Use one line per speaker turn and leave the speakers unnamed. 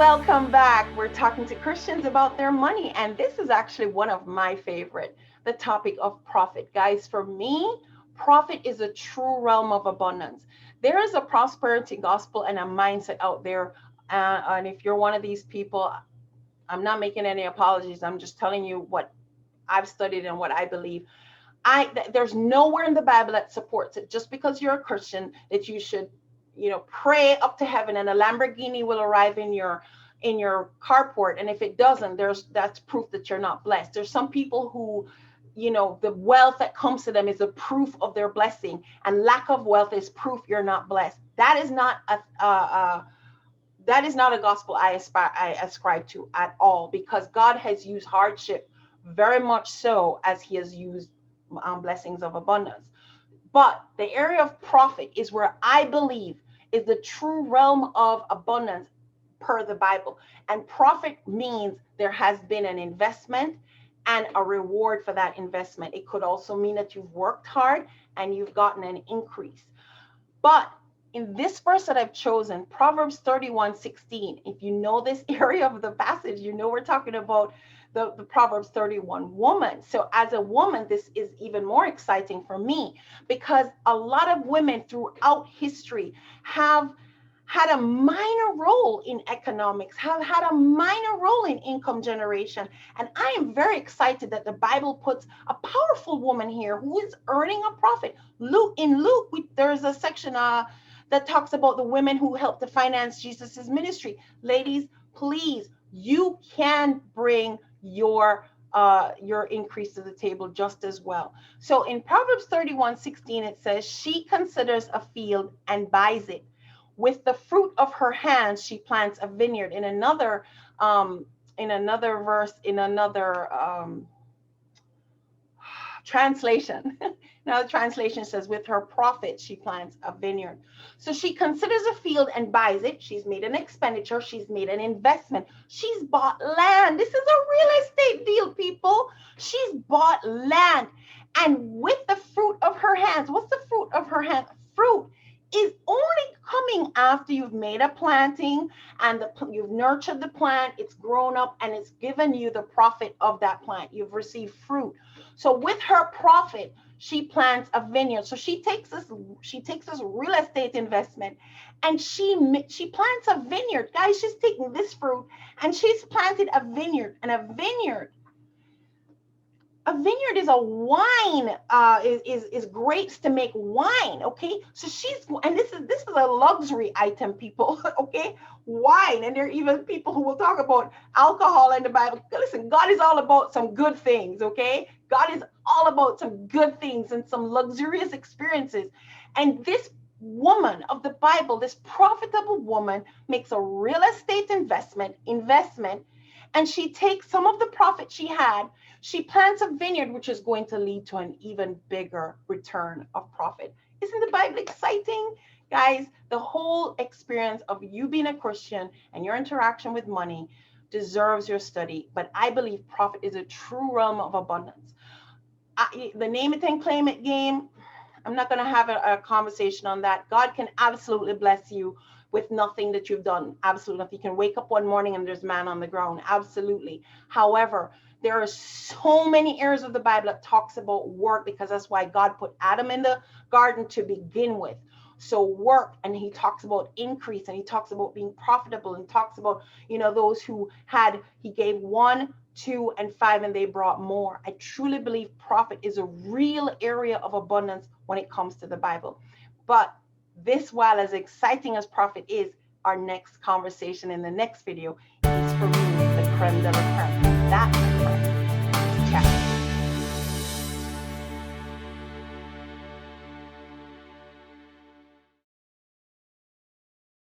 welcome back. We're talking to Christians about their money, and this is actually one of my favorite, the topic of profit. Guys, for me, profit is a true realm of abundance. There is a prosperity gospel and a mindset out there, and if you're one of these people, I'm not making any apologies. I'm just telling you what I've studied and what I believe. There's nowhere in the Bible that supports it. Just because you're a Christian, that you should, pray up to heaven and a Lamborghini will arrive in your carport. And if it doesn't, that's proof that you're not blessed. There's some people who, the wealth that comes to them is a proof of their blessing, and lack of wealth is proof you're not blessed. That is not a gospel I ascribe to at all, because God has used hardship very much so as he has used blessings of abundance. But the area of profit is where I believe is the true realm of abundance per the Bible. And profit means there has been an investment and a reward for that investment. It could also mean that you've worked hard and you've gotten an increase. But in this verse that I've chosen, Proverbs 31:16, if you know this area of the passage, we're talking about the Proverbs 31 woman. So as a woman, this is even more exciting for me, because a lot of women throughout history have had a minor role in economics, have had a minor role in income generation. And I am very excited that the Bible puts a powerful woman here who is earning a profit. In Luke, there's a section that talks about the women who helped to finance Jesus's ministry. Ladies, please, you can bring your increase to the table just as well. So in Proverbs 31:16, it says, she considers a field and buys it. With the fruit of her hands, she plants a vineyard. In another verse, in another translation, now the translation says, with her profit, she plants a vineyard. So she considers a field and buys it. She's made an expenditure. She's made an investment. She's bought land. This is a real estate deal, people. She's bought land. And with the fruit of her hands, what's the fruit of her hands? Fruit is only coming after you've made a planting and you've nurtured the plant, it's grown up, and it's given you the profit of that plant. You've received fruit. So with her profit, she plants a vineyard. So she takes this real estate investment and she plants a vineyard. Guys, she's taking this fruit and she's planted a vineyard. And a vineyard is a wine, is grapes to make wine. Okay, so this is a luxury item, people. Okay, wine, and there are even people who will talk about alcohol in the Bible. Listen, God is all about some good things. Okay, God is all about some good things and some luxurious experiences. And this woman of the Bible, this profitable woman, makes a real estate investment, and she takes some of the profit she had. She plants a vineyard, which is going to lead to an even bigger return of profit. Isn't the Bible exciting? Guys, the whole experience of you being a Christian and your interaction with money deserves your study. But I believe profit is a true realm of abundance. The name it and claim it game, I'm not going to have a conversation on that. God can absolutely bless you with nothing that you've done. Absolutely. If you can wake up one morning and there's man on the ground. Absolutely. However, there are so many areas of the Bible that talks about work, because that's why God put Adam in the garden to begin with. So work, and he talks about increase, and he talks about being profitable, and talks about, those who he gave 1, 2, and 5, and they brought more. I truly believe profit is a real area of abundance when it comes to the Bible. But this, while as exciting as profit is, our next conversation in the next video is for me the creme de la creme. That